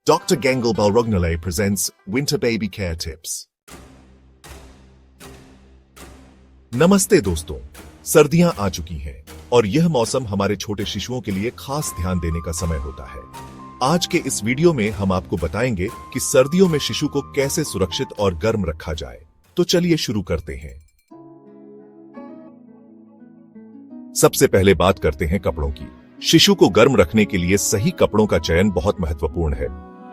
Dr. Gengal Balrognale presents Winter Baby Care Tips. नमस्ते दोस्तों, सर्दियां आ चुकी हैं और यह मौसम हमारे छोटे शिशुओं के लिए खास ध्यान देने का समय होता है। आज के इस वीडियो में हम आपको बताएंगे कि सर्दियों में शिशु को कैसे सुरक्षित और गर्म रखा जाए। तो चलिए शुरू करते हैं। सबसे पहले बात करते हैं कपड़ों की। शिशु को गर्म रखने के लिए सही कपड़ों का चयन बहुत महत्वपूर्ण है।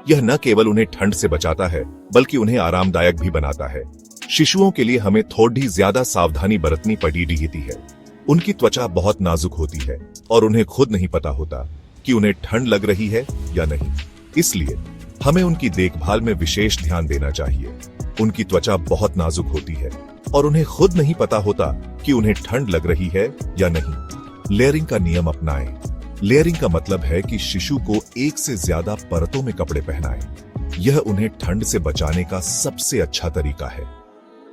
यह न केवल उन्हें ठंड से बचाता है, बल्कि उन्हें आरामदायक भी बनाता है। शिशुओं के लिए हमें थोड़ी ज्यादा सावधानी बरतनी पड़ी रहती है। उनकी त्वचा बहुत नाजुक होती है और उन्हें खुद नहीं पता होता कि उन्हें ठंड लग रही है या नहीं। इसलिए हमें उनकी देखभाल में विशेष ध्यान देना चाहिए। उनकी त्वचा बहुत नाजुक होती है और उन्हें खुद नहीं पता होता कि उन्हें ठंड लग रही है या नहीं। लेयरिंग का नियम अपनाएं। लेयरिंग का मतलब है कि शिशु को एक से ज्यादा परतों में कपड़े पहनाएं। यह उन्हें ठंड से बचाने का सबसे अच्छा तरीका है।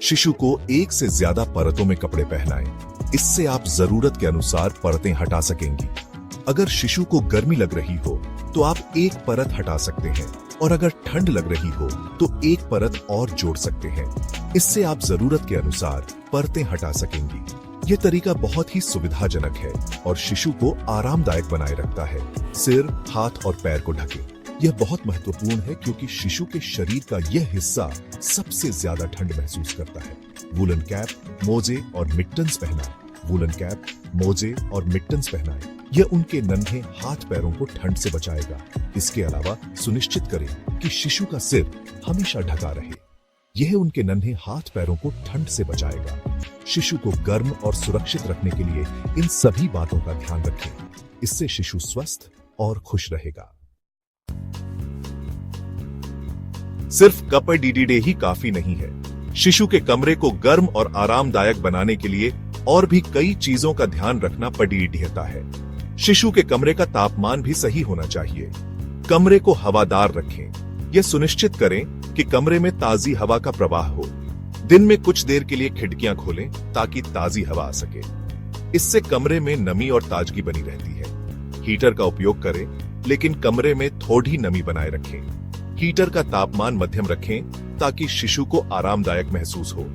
शिशु को एक से ज्यादा परतों में कपड़े पहनाएं। इससे आप जरूरत के अनुसार परतें हटा सकेंगी। अगर शिशु को गर्मी लग रही हो तो आप एक परत हटा सकते हैं और अगर ठंड लग रही हो तो एक परत और जोड़ सकते हैं। इससे आप जरूरत के अनुसार परतें हटा सकेंगी। यह तरीका बहुत ही सुविधाजनक है और शिशु को आरामदायक बनाए रखता है। सिर, हाथ और पैर को ढके। यह बहुत महत्वपूर्ण है क्योंकि शिशु के शरीर का यह हिस्सा सबसे ज्यादा ठंड महसूस करता है। वूलन कैप, मोजे और मिट्टन्स पहनाएं। वूलन कैप, मोजे और मिट्टन्स पहनाएं। यह उनके नन्हे हाथ पैरों को ठंड से बचाएगा। इसके अलावा सुनिश्चित करें कि शिशु का सिर हमेशा ढका रहे। यह उनके नन्हे हाथ पैरों को ठंड से बचाएगा। शिशु को गर्म और सुरक्षित रखने के लिए इन सभी बातों का ध्यान रखें। इससे शिशु स्वस्थ और खुश रहेगा। सिर्फ कपड़े ही काफी नहीं है। शिशु के कमरे को गर्म और आरामदायक बनाने के लिए और भी कई चीजों का ध्यान रखना पड़ता है। शिशु के कमरे का तापमान भी सही होना चाहिए। कमरे को हवादार रखें। यह सुनिश्चित करें कि कमरे में ताजी हवा का प्रवाह हो। दिन में कुछ देर के लिए खिड़कियां खोलें ताकि ताजी हवा आ सके। इससे कमरे में नमी और ताजगी बनी रहती है। हीटर का उपयोग करें, लेकिन कमरे में थोड़ी नमी बनाए रखें। हीटर का तापमान मध्यम रखें ताकि शिशु को आरामदायक महसूस हो।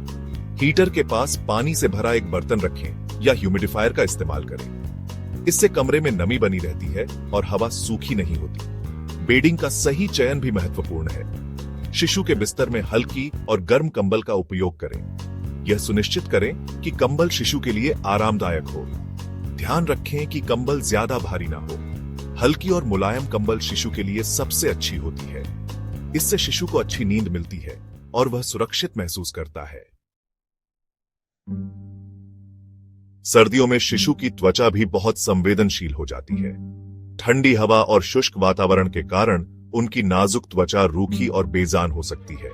हीटर के पास पानी से भरा एक बर्तन रखें या ह्यूमिडिफायर का इस्तेमाल करें। इससे कमरे में नमी बनी रहती है और हवा सूखी नहीं होती। बेडिंग का सही चयन भी महत्वपूर्ण है। शिशु के बिस्तर में हल्की और गर्म कंबल का उपयोग करें। यह सुनिश्चित करें कि कंबल शिशु के लिए आरामदायक हो। ध्यान रखें कि कंबल ज्यादा भारी ना हो। हल्की और मुलायम कंबल शिशु के लिए सबसे अच्छी होती है। इससे शिशु को अच्छी नींद मिलती है और वह सुरक्षित महसूस करता है। सर्दियों में शिशु की त्वचा भी बहुत संवेदनशील हो जाती है। ठंडी हवा और शुष्क वातावरण के कारण उनकी नाजुक त्वचा रूखी और बेजान हो सकती है।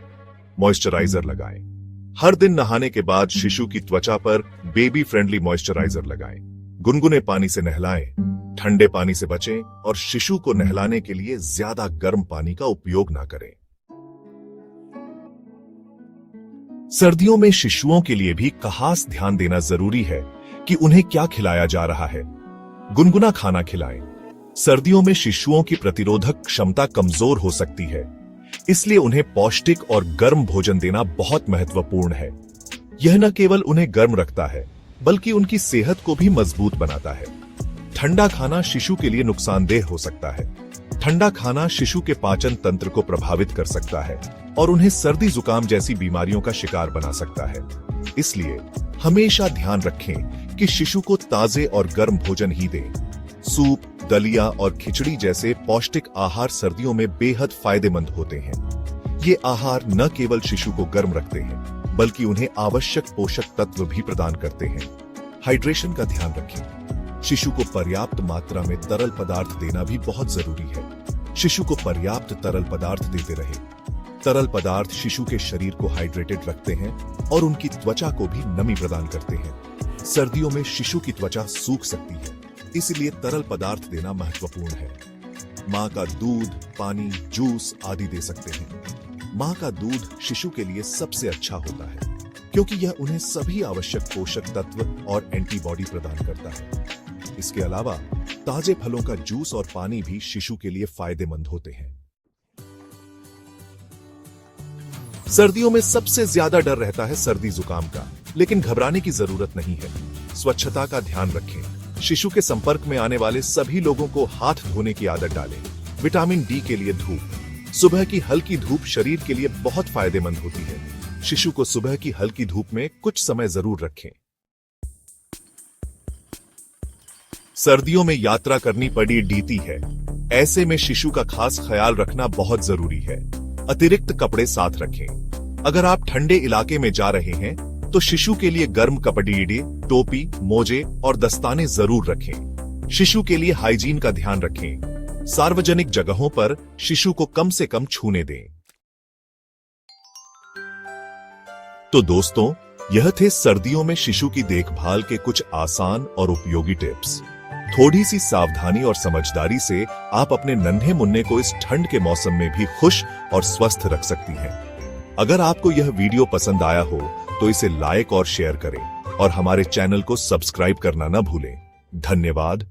मॉइस्चराइजर लगाएं। हर दिन नहाने के बाद शिशु की त्वचा पर बेबी फ्रेंडली मॉइस्चराइजर लगाएं। गुनगुने पानी से नहलाएं। ठंडे पानी से बचें और शिशु को नहलाने के लिए ज्यादा गर्म पानी का उपयोग ना करें। सर्दियों में शिशुओं के लिए भी खास ध्यान देना जरूरी है कि उन्हें क्या खिलाया जा रहा है। गुनगुना खाना खिलाएं। सर्दियों में शिशुओं की प्रतिरोधक क्षमता कमजोर हो सकती है, इसलिए उन्हें पौष्टिक और गर्म भोजन देना बहुत महत्वपूर्ण है। यह न केवल उन्हें गर्म रखता है, बल्कि उनकी सेहत को भी मजबूत बनाता है। ठंडा खाना शिशु के लिए नुकसानदेह हो सकता है। ठंडा खाना शिशु के पाचन तंत्र को प्रभावित कर सकता है और उन्हें सर्दी जुकाम जैसी बीमारियों का शिकार बना सकता है। इसलिए हमेशा ध्यान रखें कि शिशु को ताजे और गर्म भोजन ही दें। सूप, दलिया और खिचड़ी जैसे पौष्टिक आहार सर्दियों में बेहद फायदेमंद होते हैं। ये आहार न केवल शिशु को गर्म रखते हैं, बल्कि उन्हें आवश्यक पोषक तत्व भी प्रदान करते हैं। हाइड्रेशन का ध्यान रखें। शिशु को पर्याप्त मात्रा में तरल पदार्थ देना भी बहुत जरूरी है। शिशु को पर्याप्त तरल पदार्थ देते रहे। तरल पदार्थ शिशु के शरीर को हाइड्रेटेड रखते हैं और उनकी त्वचा को भी नमी प्रदान करते हैं। सर्दियों में शिशु की त्वचा सूख सकती है, इसलिए तरल पदार्थ देना महत्वपूर्ण है। मां का दूध, पानी, जूस आदि दे सकते हैं। मां का दूध शिशु के लिए सबसे अच्छा होता है क्योंकि यह उन्हें सभी आवश्यक पोषक तत्व और एंटीबॉडी प्रदान करता है। इसके अलावा ताजे फलों का जूस और पानी भी शिशु के लिए फायदेमंद होते हैं। सर्दियों में सबसे ज्यादा डर रहता है सर्दी जुकाम का, लेकिन घबराने की जरूरत नहीं है। स्वच्छता का ध्यान रखें। शिशु के संपर्क में आने वाले सभी लोगों को हाथ धोने की आदत डालें। विटामिन डी के लिए धूप। सुबह की हल्की धूप शरीर के लिए बहुत फायदेमंद होती है। शिशु को सुबह की हल्की धूप में कुछ समय जरूर रखें। सर्दियों में यात्रा करनी पड़ी डीती है, ऐसे में शिशु का खास ख्याल रखना बहुत जरूरी है। अतिरिक्त कपड़े साथ रखें। अगर आप ठंडे इलाके में जा रहे हैं तो शिशु के लिए गर्म कपड़े, टोपी, मोजे और दस्ताने जरूर रखें। शिशु के लिए हाइजीन का ध्यान रखें। सार्वजनिक जगहों पर शिशु को कम से कम छूने दें। तो दोस्तों, यह थे सर्दियों में शिशु की देखभाल के कुछ आसान और उपयोगी टिप्स। थोड़ी सी सावधानी और समझदारी से आप अपने नन्हे मुन्ने को इस ठंड के मौसम में भी खुश और स्वस्थ रख सकती हैं। अगर आपको यह वीडियो पसंद आया हो तो इसे लाइक और शेयर करें और हमारे चैनल को सब्सक्राइब करना न भूलें। धन्यवाद।